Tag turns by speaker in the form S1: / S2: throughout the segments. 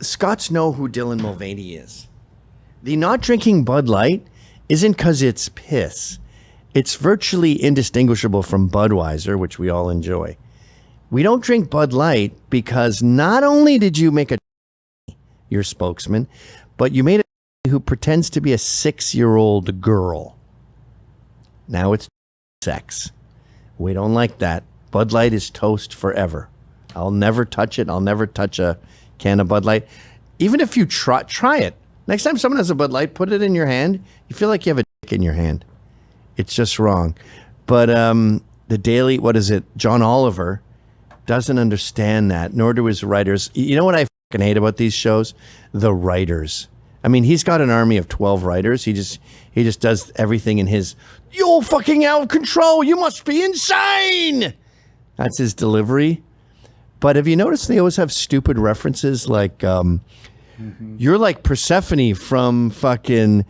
S1: Scots know who Dylan Mulvaney is. The not drinking Bud Light isn't because it's piss. It's virtually indistinguishable from Budweiser, which we all enjoy. We don't drink Bud Light because not only did you make your spokesman, but you made a who pretends to be a 6-year-old girl. Now it's sex. We don't like that. Bud Light is toast forever. I'll never touch it. I'll never touch a can of Bud Light. Even if you try it. Next time someone has a Bud Light, put it in your hand. You feel like you have a dick in your hand. It's just wrong. But the Daily, what is it? John Oliver doesn't understand that, nor do his writers. You know what I fucking hate about these shows? The writers. I mean, he's got an army of 12 writers. He just does everything in his, you're fucking out of control. You must be insane. That's his delivery. But have you noticed they always have stupid references like, you're like Persephone from fucking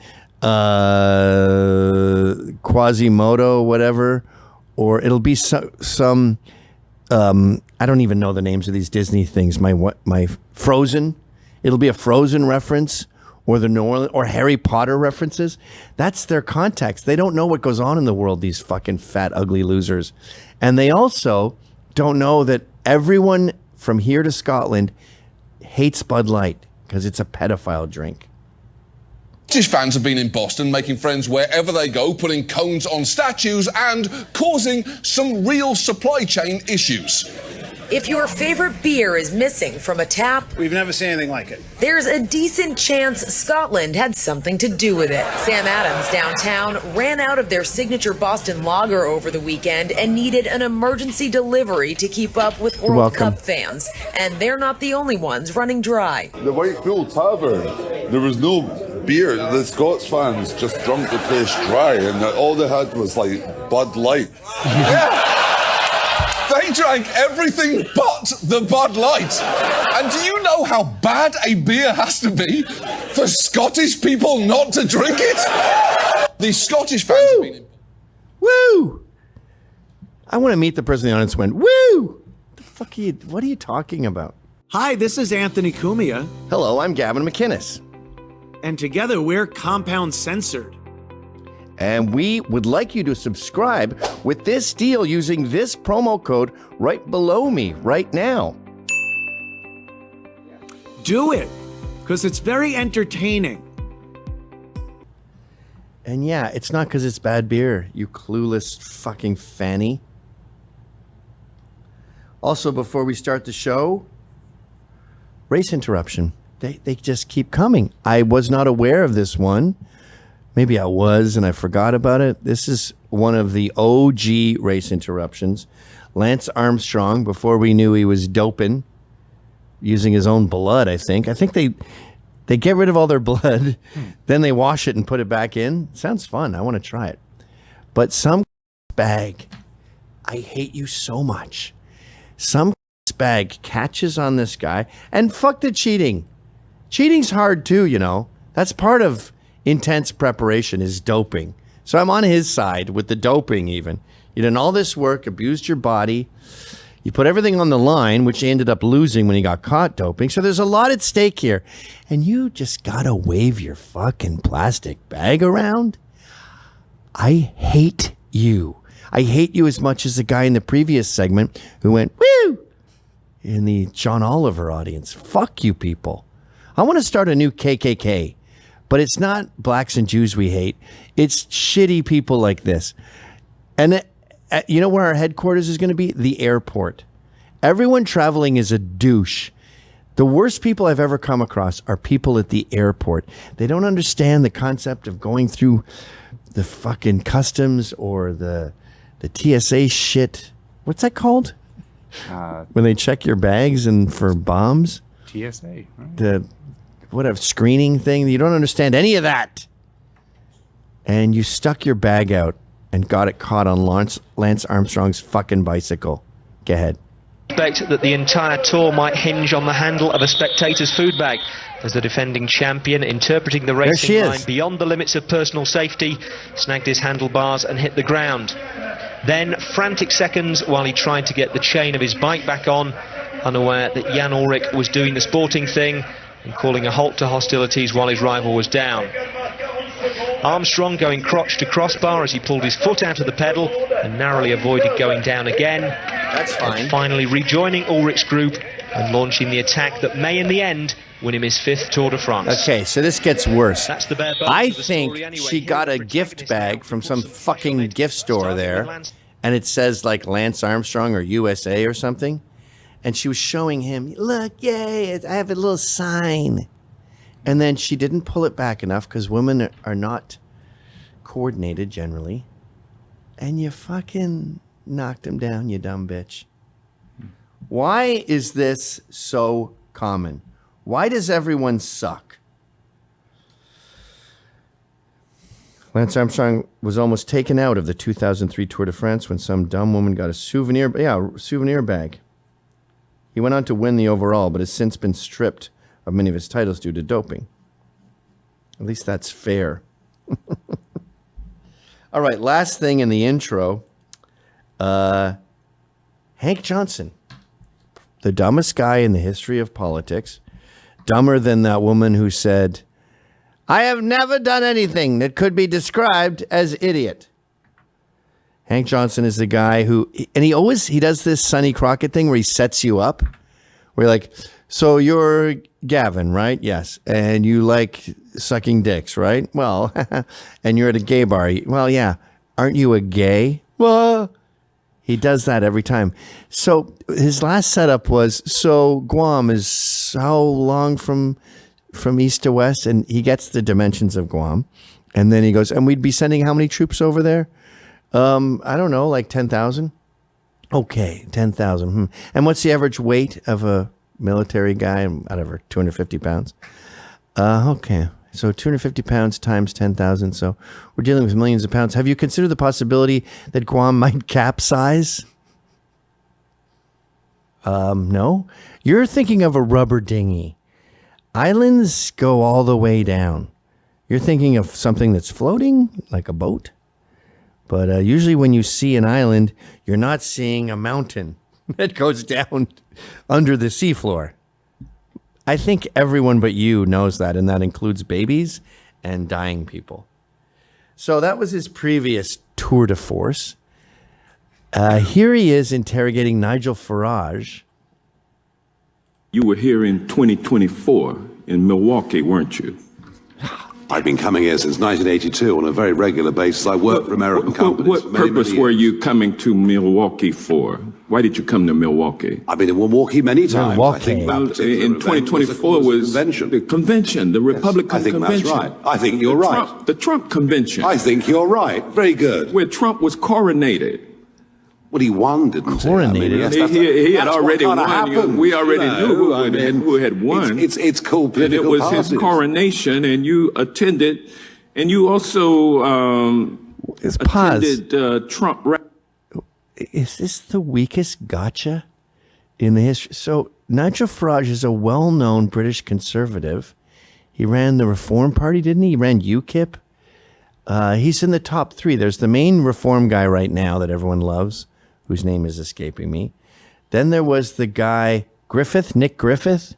S1: Quasimodo, whatever, or it'll be some I don't even know the names of these Disney things. My Frozen, it'll be a Frozen reference, or the New Orleans or Harry Potter references. That's their context. They don't know what goes on in the world, these fucking fat, ugly losers. And they also don't know that everyone from here to Scotland hates Bud Light because it's a pedophile drink.
S2: British fans have been in Boston making friends wherever they go, putting cones on statues and causing some real supply chain issues.
S3: If your favorite beer is missing from a tap,
S4: we've never seen anything like it.
S3: There's a decent chance Scotland had something to do with it. Sam Adams downtown ran out of their signature Boston lager over the weekend and needed an emergency delivery to keep up with World Cup fans. And they're not the only ones running dry.
S5: The White Bull Tavern, there was no beer. The Scots fans just drunk the place dry, and all they had was like Bud Light.
S2: Yeah. They drank everything but the Bud Light. And do you know how bad a beer has to be for Scottish people not to drink it? The Scottish fans have been...
S1: Woo! I want to meet the person in the audience went, woo! The fuck are you, what are you talking about?
S4: Hi, this is Anthony Cumia.
S1: Hello, I'm Gavin McInnes.
S4: And together we're Compound Censored.
S1: And we would like you to subscribe with this deal using this promo code right below me right now.
S4: Do it, because it's very entertaining.
S1: And yeah, it's not because it's bad beer, you clueless fucking fanny. Also, before we start the show, race interruption. They just keep coming. I was not aware of this one. Maybe I was and I forgot about it. This is one of the OG race interruptions. Lance Armstrong, before we knew he was doping, using his own blood, I think. I think they get rid of all their blood, then they wash it and put it back in. Sounds fun. I want to try it. But some bag, I hate you so much. Some bag catches on this guy, and fuck the cheating. Cheating's hard too, you know. That's part of intense preparation is doping. So I'm on his side with the doping even. You done all this work, abused your body. You put everything on the line, which he ended up losing when he got caught doping. So there's a lot at stake here. And you just gotta wave your fucking plastic bag around? I hate you. I hate you as much as the guy in the previous segment who went, woo! In the John Oliver audience. Fuck you people. I want to start a new KKK. But it's not blacks and Jews we hate. It's shitty people like this. And you know where our headquarters is going to be? The airport. Everyone traveling is a douche. The worst people I've ever come across are people at the airport. They don't understand the concept of going through the fucking customs or the TSA shit. What's that called? When they check your bags and for bombs?
S6: TSA. Right.
S1: The whatever screening thing. You don't understand any of that. And you stuck your bag out and got it caught on Lance Armstrong's fucking bicycle. Go ahead.
S7: Expect that the entire tour might hinge on the handle of a spectator's food bag as the defending champion, interpreting the racing line beyond the limits of personal safety, snagged his handlebars and hit the ground. Then frantic seconds while he tried to get the chain of his bike back on, unaware that Jan Ullrich was doing the sporting thing. and calling a halt to hostilities while his rival was down. Armstrong going crotch to crossbar as he pulled his foot out of the pedal and narrowly avoided going down again.
S1: That's fine.
S7: And finally rejoining Ulrich's group and launching the attack that may in the end win him his 5th Tour de France.
S1: Okay, so this gets worse.
S7: That's the bare bones
S1: I
S7: of the
S1: think
S7: story anyway.
S1: she got a gift bag from some fucking gift store there, and it says like Lance Armstrong or USA or something, and she was showing him, look, yay, I have a little sign. And then she didn't pull it back enough because women are not coordinated generally, and you fucking knocked him down, you dumb bitch. Why is this so common? Why does everyone suck? Lance Armstrong was almost taken out of the 2003 Tour de France when some dumb woman got a souvenir bag. He went on to win the overall, but has since been stripped of many of his titles due to doping. At least that's fair. All right, last thing in the intro. Hank Johnson, the dumbest guy in the history of politics. Dumber than that woman who said, I have never done anything that could be described as idiot. Hank Johnson is the guy who, and he does this Sonny Crockett thing where he sets you up. Where you're like, so you're Gavin, right? Yes. And you like sucking dicks, right? Well, and you're at a gay bar. Well, yeah. Aren't you a gay? Well, he does that every time. So his last setup was, so Guam is how long from east to west? And he gets the dimensions of Guam. And then he goes, and we'd be sending how many troops over there? I don't know, like 10,000? Okay, 10,000. And what's the average weight of a military guy? Whatever, 250 pounds. Okay, so 250 pounds times 10,000. So we're dealing with millions of pounds. Have you considered the possibility that Guam might capsize? No. You're thinking of a rubber dinghy. Islands go all the way down. You're thinking of something that's floating, like a boat. But usually when you see an island, you're not seeing a mountain that goes down under the seafloor. I think everyone but you knows that, and that includes babies and dying people. So that was his previous tour de force. Here he is interrogating Nigel Farage.
S6: You were here in 2024 in Milwaukee, weren't you?
S8: I've been coming here since 1982 on a very regular basis. I work for American companies.
S6: What purpose were you coming to Milwaukee for? Why did you come to Milwaukee?
S8: I've been in Milwaukee many times.
S1: Milwaukee.
S8: I think
S6: Well, in 2024 was the convention, the Republican
S8: I think
S6: convention.
S8: that's right. I think you're right.
S6: The Trump convention,
S8: I think you're right. Very good.
S6: where Trump was coronated.
S8: Well, he won, didn't he?
S1: Coronated.
S8: yes,
S6: He had
S8: that's what
S6: already
S8: kinda
S6: won.
S8: happened,
S6: We already knew
S8: I mean,
S6: who had won.
S8: It's called
S6: And it
S8: political
S6: was
S8: parties.
S6: his coronation, and you attended, and you also
S1: Pause.
S6: attended Trump.
S1: Is this the weakest gotcha in the history? So Nigel Farage is a well-known British conservative. He ran the Reform Party, didn't he? He ran UKIP. He's in the top 3. There's the main Reform guy right now that everyone loves, whose name is escaping me. Then there was the guy, Nick Griffith.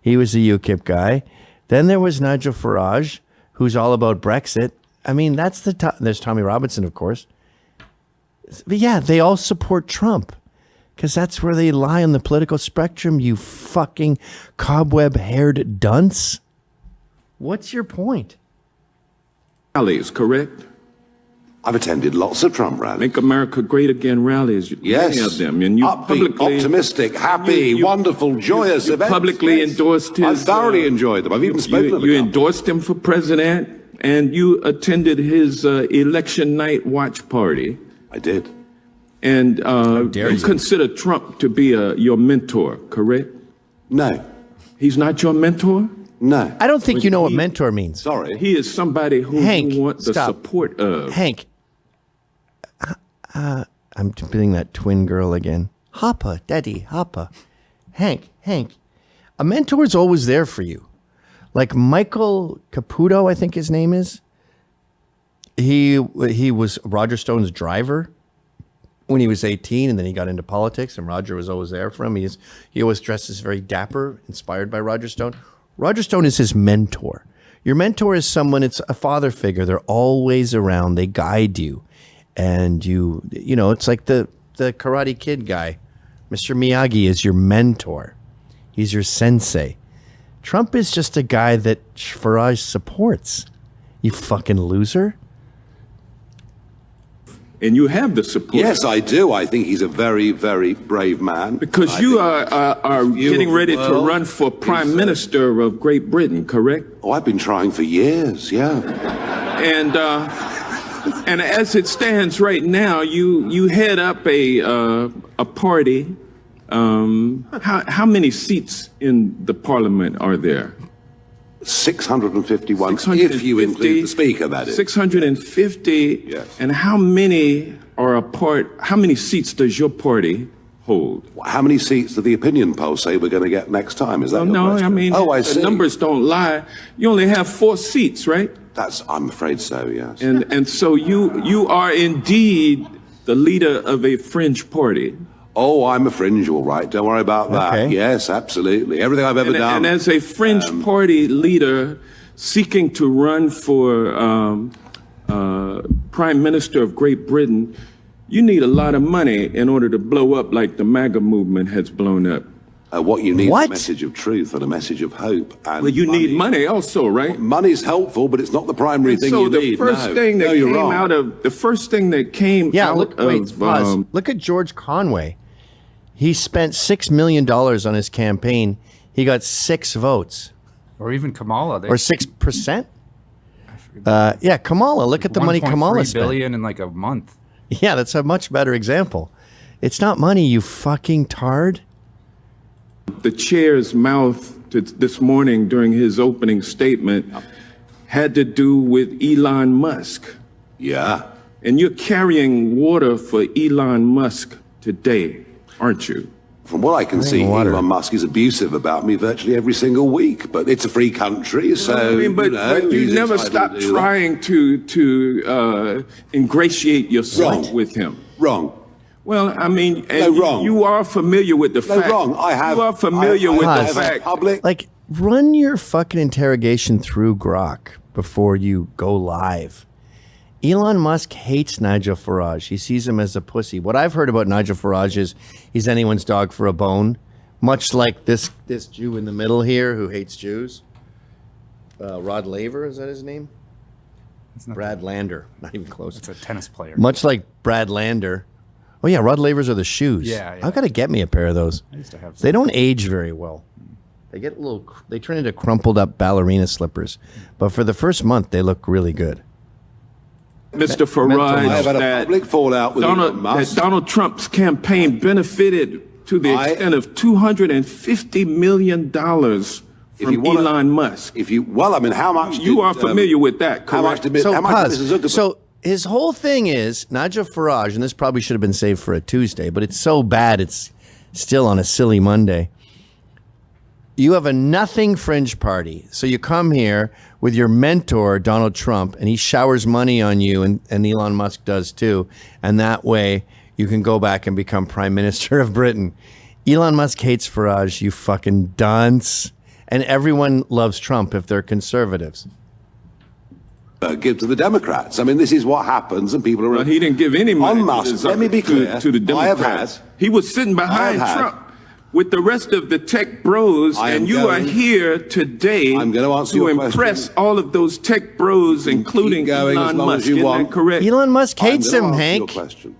S1: He was a UKIP guy. Then there was Nigel Farage, who's all about Brexit. I mean, that's the top. There's Tommy Robinson, of course. But yeah, they all support Trump because that's where they lie on the political spectrum, you fucking cobweb-haired dunce. What's your point?
S6: Rallies, correct?
S8: I've attended lots of Trump rallies.
S6: Make America Great Again rallies.
S8: Yes.
S6: Many of them. And you
S8: Upbeat,
S6: publicly,
S8: optimistic, happy,
S6: you-
S8: wonderful, joyous
S6: you
S8: events.
S6: publicly
S8: Yes.
S6: endorsed his.
S8: I thoroughly enjoyed them. I've even spoken to
S6: You
S8: them.
S6: endorsed him for president, and you attended his election night watch party.
S8: I did.
S6: And
S1: dare
S6: you
S1: you.
S6: consider Trump to be your mentor, correct?
S8: No.
S6: He's not your mentor?
S8: No.
S1: I don't think you know what mentor means.
S8: Sorry.
S6: He is somebody who
S1: Hank,
S6: you want the
S1: stop.
S6: support of.
S1: Hank, I'm doing that twin girl again. Hoppa, Daddy, Hoppa. Hank, a mentor is always there for you. Like Michael Caputo, I think his name is. He was Roger Stone's driver when he was 18, and then he got into politics, and Roger was always there for him. He always dresses very dapper, inspired by Roger Stone. Roger Stone is his mentor. Your mentor is someone, it's a father figure. They're always around. They guide you. And you know, it's like the Karate Kid guy. Mr. Miyagi is your mentor. He's your sensei. Trump is just a guy that Farage supports. You fucking loser.
S6: And you have the support.
S8: Yes, I do. I think he's a very, very brave man.
S6: Because you are getting ready to run for Prime Minister of Great Britain, correct?
S8: Oh, I've been trying for years, yeah.
S6: And as it stands right now, you head up a party. How many seats in the Parliament are there?
S8: 651, if you include the Speaker, that is.
S6: 650.
S8: Yes.
S6: And how many seats does your party hold?
S8: How many seats do the opinion polls say we're going to get next time? Is that your question?
S6: I mean,
S8: I
S6: the
S8: see.
S6: numbers don't lie. You only have 4 seats, right?
S8: I'm afraid so, yes.
S6: And so you are indeed the leader of a fringe party.
S8: Oh, I'm a fringe, all right. Don't worry about that.
S1: Okay.
S8: Yes, absolutely. Everything I've ever done.
S6: And as a fringe party leader seeking to run for Prime Minister of Great Britain, you need a lot of money in order to blow up like the MAGA movement has blown up.
S8: What you need is
S1: What?
S8: a message of truth and a message of hope. And
S6: Well, you need money also, right?
S8: Money's helpful, but it's not the primary thing
S6: So
S8: you
S6: the
S8: need.
S6: first
S8: No.
S6: thing that
S8: No, you're
S6: came
S8: wrong.
S6: out of the first thing that came
S1: Yeah,
S6: out
S1: look,
S6: of
S1: wait, pause. Look at George Conway. He spent $6 million on his campaign. He got 6 votes.
S9: Or even Kamala.
S1: Or 6%? Yeah, Kamala. Look at the money Kamala
S9: $1.3
S1: spent.
S9: billion in like a month.
S1: Yeah, that's a much better example. It's not money, you fucking tard.
S6: the chair's mouth this morning during his opening statement had to do with Elon Musk.
S8: Yeah.
S6: And you're carrying water for Elon Musk today, aren't you?
S8: From what I can see, Elon Musk is abusive about me virtually every single week. But it's a free country, so
S6: but you never stop trying to ingratiate yourself with him.
S8: Wrong.
S6: Well, I mean,
S8: wrong.
S6: You are familiar with the fact.
S8: Wrong. I have.
S6: You are familiar with the fact.
S1: Like, run your fucking interrogation through Grok before you go live. Elon Musk hates Nigel Farage. He sees him as a pussy. What I've heard about Nigel Farage is he's anyone's dog for a bone, much like this Jew in the middle here who hates Jews. Rod Laver, is that his name? Brad Lander. Not even close.
S9: It's a tennis player.
S1: Much like Brad Lander. Oh, yeah, Rod Lavers are the shoes.
S9: Yeah.
S1: I've got to get me a pair of those.
S9: I used to have some.
S1: They don't age very well. They turn into crumpled up ballerina slippers. But for the first month, they look really good.
S6: Mr. Farage,
S8: I've had a public fallout with Elon Musk.
S6: that Donald Trump's campaign benefited to the extent of $250 million from Elon Musk.
S8: How much?
S6: You are familiar with that, correct?
S8: How much did Mr. Zuckerberg?
S1: So his whole thing is Nigel Farage, and this probably should have been saved for a Tuesday, but it's so bad it's still on a silly Monday. You have a nothing fringe party. So you come here with your mentor, Donald Trump, and he showers money on you, and Elon Musk does too. And that way you can go back and become Prime Minister of Britain. Elon Musk hates Farage, you fucking dunce. And everyone loves Trump if they're conservatives.
S8: Give to the Democrats. I mean, this is what happens, and people are.
S6: Well, he didn't give any money
S8: on Musk. Let me be clear.
S6: to the Democrats. He was sitting behind Trump with the rest of the tech bros, and you are here today to impress all of those tech bros, including Elon Musk. Isn't that correct?
S1: Elon Musk hates him, Hank.
S8: Your question.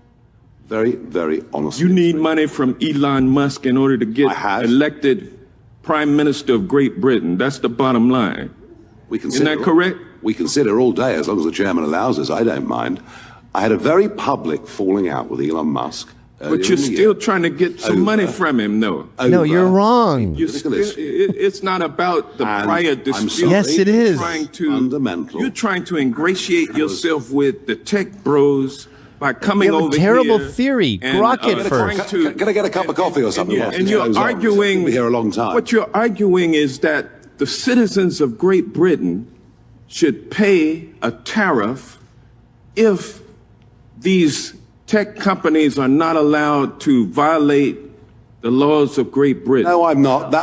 S8: Very, very honestly.
S6: You need money from Elon Musk in order to get elected Prime Minister of Great Britain. That's the bottom line. Isn't that correct?
S8: We consider all day, as long as the chairman allows us. I don't mind. I had a very public falling out with Elon Musk.
S6: But you're still trying to get some money from him, though.
S1: No, you're wrong.
S6: It's not about the prior dispute.
S1: Yes, it is.
S8: Fundamental.
S6: You're trying to ingratiate yourself with the tech bros by coming
S1: You have a
S6: over
S1: terrible
S6: here
S1: theory. Grok it first.
S8: Can I get a cup of coffee or something?
S6: And you're arguing.
S8: We'll be here a long time.
S6: What you're arguing is that the citizens of Great Britain should pay a tariff if these tech companies are not allowed to violate the laws of Great Britain.
S8: No, I'm not. That